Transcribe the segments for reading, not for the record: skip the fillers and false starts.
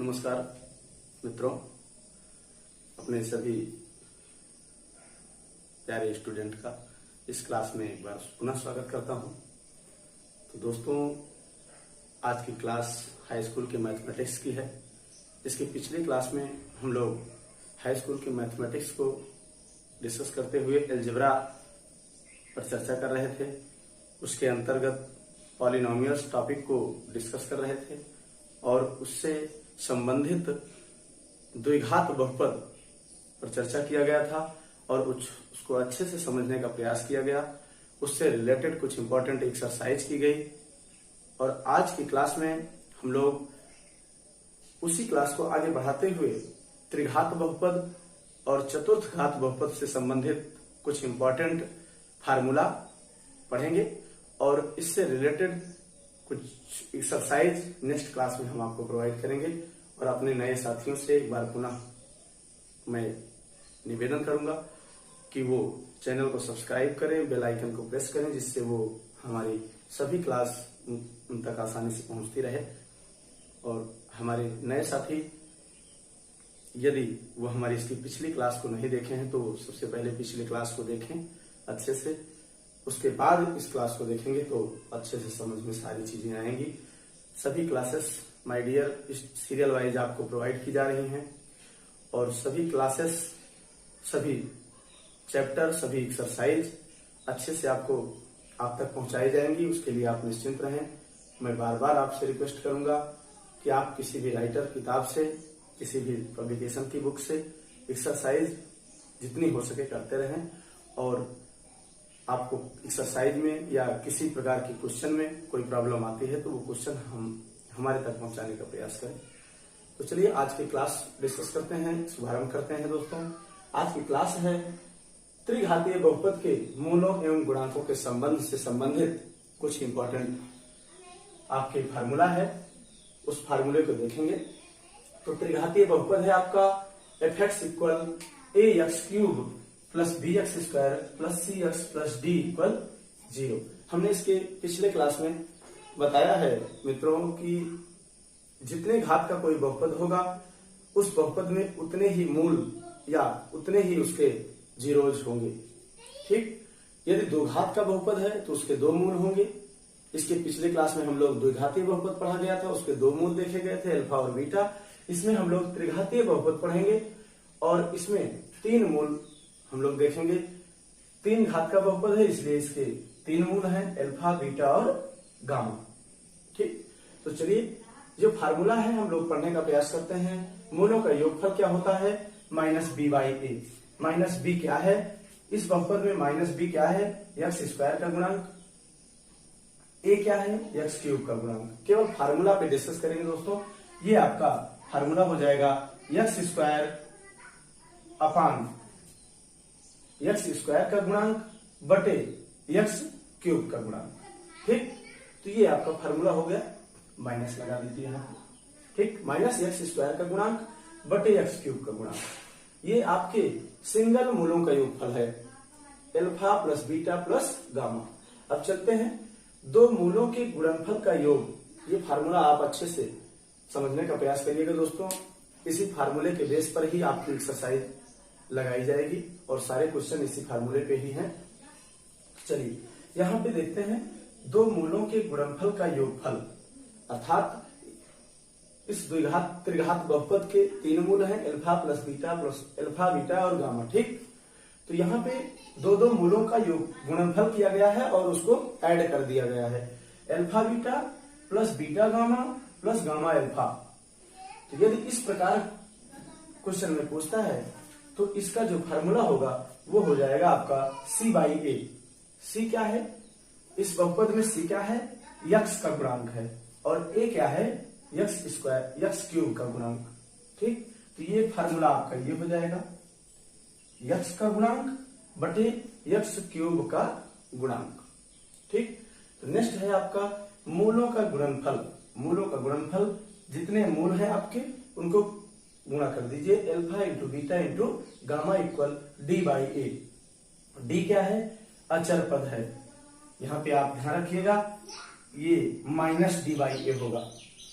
नमस्कार मित्रों, अपने सभी प्यारे स्टूडेंट का इस क्लास में एक बार पुनः स्वागत करता हूं। तो दोस्तों, आज की क्लास हाई स्कूल के मैथमेटिक्स की है। इसके पिछले क्लास में हम लोग हाई स्कूल के मैथमेटिक्स को डिस्कस करते हुए अलजेब्रा पर चर्चा कर रहे थे। उसके अंतर्गत पॉलिनोमियल्स टॉपिक को डिस्कस कर रहे थे और उससे संबंधित द्विघात बहुपद पर चर्चा किया गया था और उसको अच्छे से समझने का प्रयास किया गया। उससे रिलेटेड कुछ इंपॉर्टेंट एक्सरसाइज की गई और आज की क्लास में हम लोग उसी क्लास को आगे बढ़ाते हुए त्रिघात बहुपद और चतुर्थ घात बहुपद से संबंधित कुछ इंपॉर्टेंट फार्मूला पढ़ेंगे और इससे रिलेटेड कुछ एक्सरसाइज नेक्स्ट क्लास में हम आपको प्रोवाइड करेंगे। और अपने नए साथियों से एक बार पुनः मैं निवेदन करूंगा कि वो चैनल को सब्सक्राइब करें, बेल आइकन को प्रेस करें, जिससे वो हमारी सभी क्लास उन तक आसानी से पहुंचती रहे। और हमारे नए साथी यदि वो हमारी इसकी पिछली क्लास को नहीं देखे हैं तो सबसे पहले पिछली क्लास को देखें अच्छे से, उसके बाद इस क्लास को देखेंगे तो अच्छे से समझ में सारी चीजें आएंगी। सभी क्लासेस माय डियर इस सीरियल वाइज आपको प्रोवाइड की जा रही हैं और सभी क्लासेस, सभी चैप्टर, सभी एक्सरसाइज अच्छे से आप तक पहुंचाई जाएंगी। उसके लिए आप निश्चिंत रहें। मैं बार बार आपसे रिक्वेस्ट करूंगा कि आप किसी भी राइटर किताब से, किसी भी पब्लिकेशन की बुक से एक्सरसाइज जितनी हो सके करते रहें और आपको एक्सरसाइज में या किसी प्रकार के क्वेश्चन में कोई प्रॉब्लम आती है तो वो क्वेश्चन हम हमारे तक पहुंचाने का प्रयास करें। तो चलिए आज की क्लास डिस्कस करते हैं, शुभारंभ करते हैं। दोस्तों, आज की क्लास है त्रिघातीय बहुपद के मूलों एवं गुणांकों के संबंध से संबंधित कुछ इंपॉर्टेंट आपके फार्मूला है, उस फार्मूले को देखेंगे। तो त्रिघातीय बहुपद है आपका fx equal ax³ plus bx² plus cx plus d equal 0। हमने इसके पिछले क्लास में बताया है मित्रों कि जितने घात का कोई बहुपद होगा उस बहुपद में उतने ही मूल या उतने ही उसके जीरोज होंगे। ठीक, यदि दो घात का बहुपद है तो उसके दो मूल होंगे। इसके पिछले क्लास में हम लोग द्विघातीय बहुपद पढ़ा गया था, उसके दो मूल देखे गए थे, अल्फा और बीटा। इसमें हम लोग त्रिघातीय बहुपद पढ़ेंगे और इसमें तीन मूल हम लोग देखेंगे। तीन घात का बहुपद है इसलिए इसके तीन मूल हैं, अल्फा, बीटा और गामा। ठीक, तो चलिए जो फार्मूला है हम लोग पढ़ने का प्रयास करते हैं। मूलों का योगफल क्या होता है? -b/a। माइनस बी क्या है? इस बहुपद में -b क्या है? x² का गुणांक। a क्या है? x³ का गुणांक। केवल फार्मूला पे डिस्कस करेंगे दोस्तों। ये आपका फार्मूला हो जाएगा x² अपान x² का गुणांक बटे x³ का गुणांक। ठीक, तो ये आपका फार्मूला हो गया। माइनस लगा दीजिए यहाँ। ठीक, -x² का गुणांक बटे x³ का गुणांक। ये आपके सिंगल मूलों का योगफल है, alpha plus beta plus gamma. अब चलते हैं दो मूलों के गुणनफल का योग। ये फार्मूला आप अच्छे से समझने का प्रयास करिएगा दोस्तों। इसी फार्मूले के बेस पर ही आपकी एक्सरसाइज लगाई जाएगी और सारे क्वेश्चन इसी फार्मूले पे ही हैं। चलिए यहाँ पे देखते हैं दो मूलों के गुणनफल का योगफल, अर्थात इस त्रिघात बहुपद के तीन मूल हैं, alpha plus beta plus alpha, beta और गामा। ठीक, तो यहाँ पे दो दो मूलों का योग गुणनफल किया गया है और उसको ऐड कर दिया गया है, alpha beta plus beta gamma plus gamma alpha. तो यदि इस प्रकार क्वेश्चन में पूछता है तो इसका जो फार्मूला होगा वो हो जाएगा आपका c/a। c क्या है? इस बहुपद में c क्या है? x का गुणांक है और a क्या है? x² का गुणांक। ठीक, तो ये फार्मूला आपका ये हो जाएगा x का गुणांक बटे x³ का गुणांक। ठीक, तो नेक्स्ट है आपका मूलों का गुणनफल। मूलों का गुणनफल, जितने मूल हैं आपके उनको गुणा कर दीजिए, alpha into beta into gamma equal d/a। d क्या है? अचर पद है। यहाँ पे आप ध्यान रखिएगा ये -d/a होगा।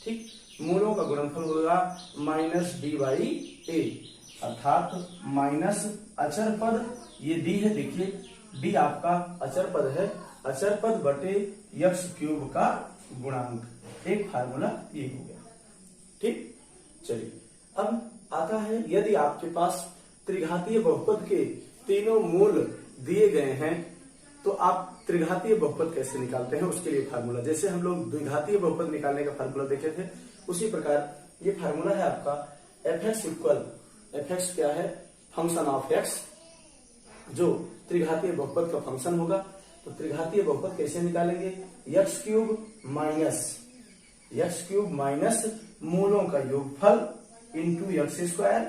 ठीक, मूलों का गुणनफल होगा माइनस डी बाई ए, अर्थात माइनस अचर पद, ये डी है, देखिए डी आपका अचर पद है, अचर पद बटे यक्स क्यूब का गुणांक, एक फार्मूला ये हो गया। ठीक, चलिए अब आता है यदि आपके पास त्रिघातीय बहुपद के तीनों मूल दिए गए हैं तो आप त्रिघातीय बहुपद कैसे निकालते हैं, उसके लिए फार्मूला, जैसे हम लोग द्विघातीय बहुपद निकालने का फार्मूला देखे थे, उसी प्रकार ये फार्मूला है आपका F x equal, F x क्या है, फंक्शन ऑफ एक्स, जो त्रिघातीय बहुपद का फंक्शन होगा। तो त्रिघातीय बहुपद कैसे निकालेंगे, यक्स क्यूब माइनस मूलों का योगफल इंटू यक्स स्क्वायर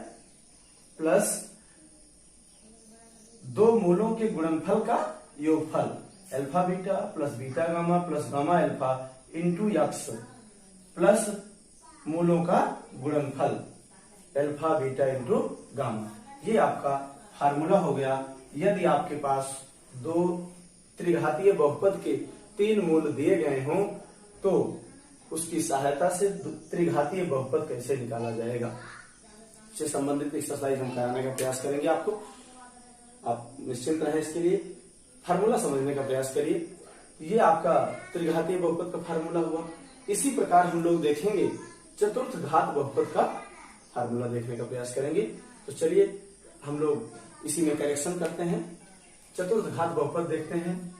प्लस दो मूलों के गुणनफल का योगफल, alpha beta plus beta gamma plus gamma alpha into यक्स प्लस मूलों का गुणनफल अल्फा बीटा इंटू गामा, ये आपका फार्मूला हो गया। यदि आपके पास दो त्रिघातीय बहुपद के तीन मूल दिए गए हों तो उसकी सहायता से त्रिघातीय बहुपद कैसे निकाला जाएगा, इससे संबंधित एक्सरसाइज हम कराने का प्रयास करेंगे आपको। आप निश्चिंत रहें, इसके लिए फार्मूला समझने का प्रयास करिए। ये आपका त्रिघातीय बहुपद का फार्मूला हुआ। इसी प्रकार हम लोग देखेंगे चतुर्थ घात बहुपद का फार्मूला देखने का प्रयास करेंगे। तो चलिए हम लोग इसी में करेक्शन करते हैं। चतुर्थ घात बहुपद देखते हैं,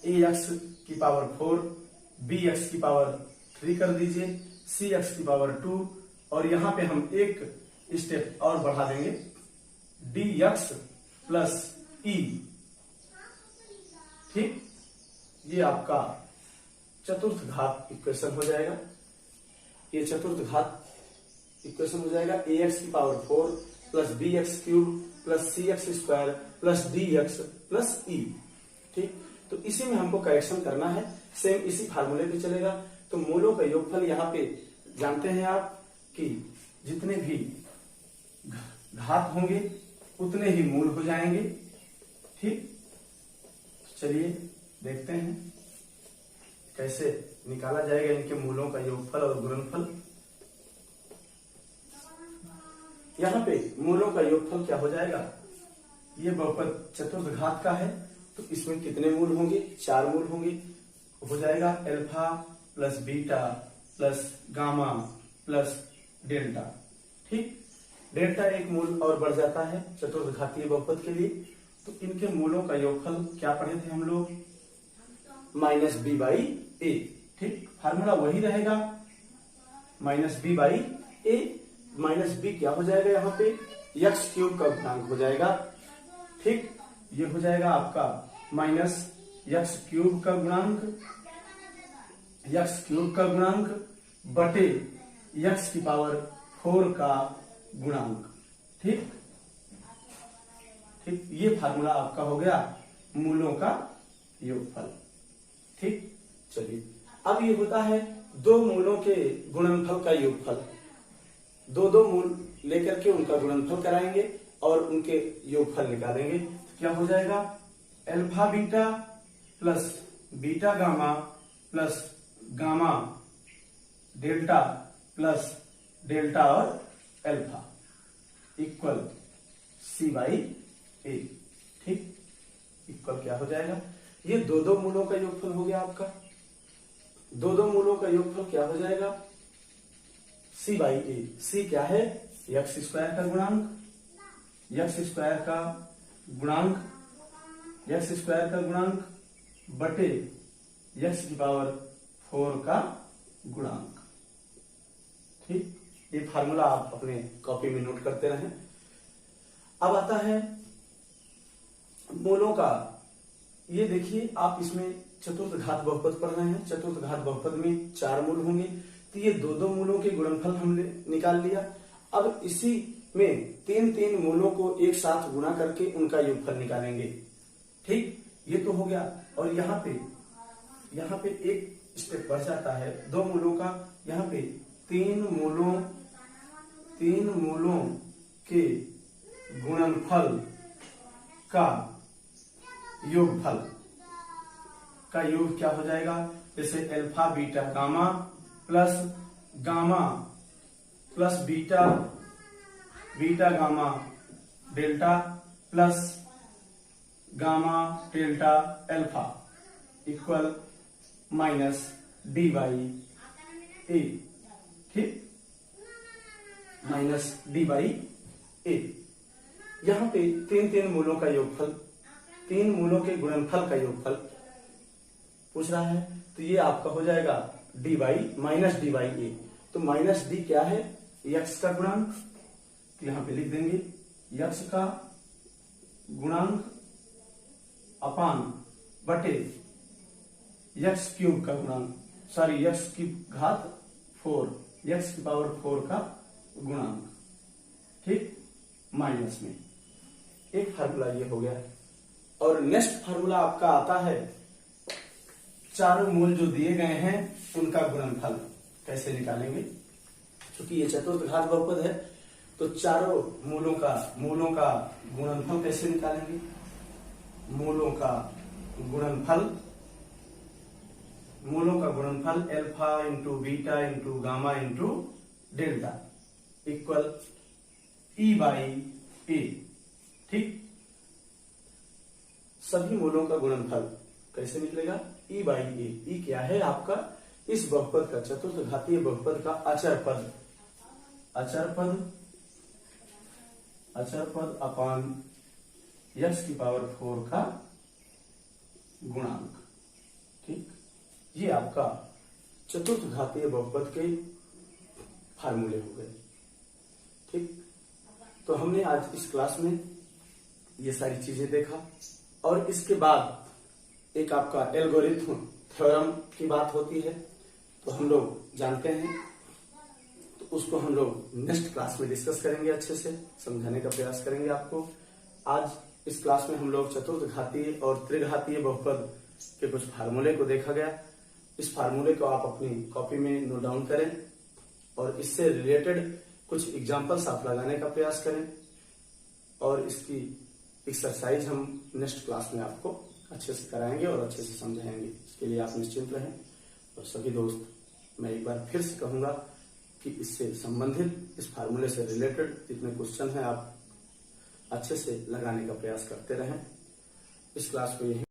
ए एक्स की पावर 4, बी एक्स की पावर 3 कर दीजिए, सी एक्स की पावर 2, और यहां पे हम एक स्टेप और बढ़ा देंगे, डी एक्स प्लस ई। ठीक, ये आपका चतुर्थ घात इक्वेशन हो जाएगा। ये चतुर्थ घात इक्वेशन हो जाएगा, ए एक्स की power 4 plus B X cube plus C X square plus D X plus E. ठीक, तो इसी में हमको करेक्शन करना है, सेम इसी फार्मूले पे चलेगा। तो मूलों का योगफल यहाँ पे जानते हैं आप कि जितने भी घात होंगे उतने ही मूल हो जाएंगे। ठीक, चलिए देखते हैं कैसे निकाला जाएगा इनके मूलों का योगफल और गुणनफल। यहाँ पे मूलों का योगफल क्या हो जाएगा, ये बहुपद चतुर्थ घात का है तो इसमें कितने मूल होंगे, 4 मूल होंगे, हो जाएगा alpha plus beta plus gamma plus delta. ठीक, डेल्टा एक मूल और बढ़ जाता है चतुर्थ घातीय बहुपद के लिए। तो इनके मूलों का योगफल क्या पढ़े थे हम लोग, माइनस बी बाई ए। ठीक, फार्मूला वही रहेगा, minus b by a. Minus b क्या हो जाएगा, यहाँ पे यक्स क्यूब का गुणांक हो जाएगा। ठीक, ये हो जाएगा आपका माइनस यक्स क्यूब का गुणांक बटे यक्स की पावर 4 का गुणांक। ठीक, ठीक, ये फार्मूला आपका हो गया मूलों का योगफल। ठीक, चलिए अब ये होता है दो मूलों के गुणनफल का योगफल। दो मूल लेकर के उनका गुणनफल कराएंगे और उनके योगफल निकालेंगे। तो क्या हो जाएगा, alpha beta plus beta gamma plus gamma delta plus delta और alpha equal C by A. ठीक, इक्वल क्या हो जाएगा, ये दो मूलों का योगफल हो गया आपका। दो मूलों का योगफल क्या हो जाएगा, सी बाई ए। सी क्या है, यक्स स्क्वायर का गुणांक, यक्स स्क्वायर का गुणांक बटे यक्स की पावर 4 का गुणांक। ठीक, ये फार्मूला आप अपने कॉपी में नोट करते रहें। अब आता है मूलों का, ये देखिए आप इसमें चतुर्थ घात बहुपद पढ़ रहे हैं। चतुर्थ घात बहुपद में 4 मूल होंगे, तो ये दो मूलों के गुणनफल हमने निकाल लिया। अब इसी में 3 मूलों को एक साथ गुणा करके उनका योगफल निकालेंगे। ठीक, ये तो हो गया। और यहाँ पे एक स्टेप बढ़ जाता है, 2 मूलों का, यहाँ पे 3 मूलों के गुणनफल का योगफल का योग क्या हो जाएगा, जैसे alpha beta gamma plus gamma plus beta beta gamma delta plus gamma delta alpha equal minus D by A. ठीक, माइनस डी बाई ए। यहां पे तीन मूलों का योगफल, 3 मूलों के गुणनफल का योगफल पूछ रहा है, तो ये आपका हो जाएगा D by minus D by A. तो माइनस डी क्या है? यक्स का गुणांक, तो यहां पे लिख देंगे यक्स का गुणांक अपान बटे यक्स क्यूब का गुणांक, सॉरी यक्स की घात 4, यक्स की पावर 4 का गुणांक। ठीक, माइनस में एक फार्मूला ये हो गया। और नेक्स्ट फार्मूला आपका आता है चारों मूल जो दिए गए हैं उनका गुणनफल कैसे निकालेंगे। क्योंकि ये चतुर्थ घात बहुपद है, तो चारों मूलों का गुणनफल कैसे निकालेंगे। मूलों का गुणनफल alpha into beta into gamma into delta equal E by A. ठीक, सभी मूलों का गुणनफल कैसे निकलेगा? ई बाई ए। ई क्या है? आपका इस बहुपद का, चतुर्थ घातीय बहुपद का अचर पद अपान यक्स की पावर 4 का गुणांक। ठीक, ये आपका चतुर्थ घातीय बहुपद के फार्मूले हो गए। ठीक, तो हमने आज इस क्लास में ये सारी चीजें देखा, और इसके बाद एक आपका एल्गोरिथम थ्योरम की बात होती है, तो हम लोग जानते हैं, तो उसको हम लोग नेक्स्ट क्लास में डिस्कस करेंगे, अच्छे से समझाने का प्रयास करेंगे आपको। आज इस क्लास में हम लोग चतुर्थ घातीय और त्रिघातीय बहुपद के कुछ फार्मूले को देखा गया। इस फार्मूले को आप अपनी कॉपी में नोट डाउन करें और इससे रिलेटेड कुछ एग्जाम्पल्स आप लगाने का प्रयास करें, और इसकी एक्सरसाइज हम नेक्स्ट क्लास में आपको अच्छे से कराएंगे और अच्छे से समझाएंगे। इसके लिए आप निश्चिंत रहें। और सभी दोस्त, मैं एक बार फिर से कहूंगा कि इससे संबंधित, इस फार्मूले से रिलेटेड जितने क्वेश्चन हैं आप अच्छे से लगाने का प्रयास करते रहें। इस क्लास को यही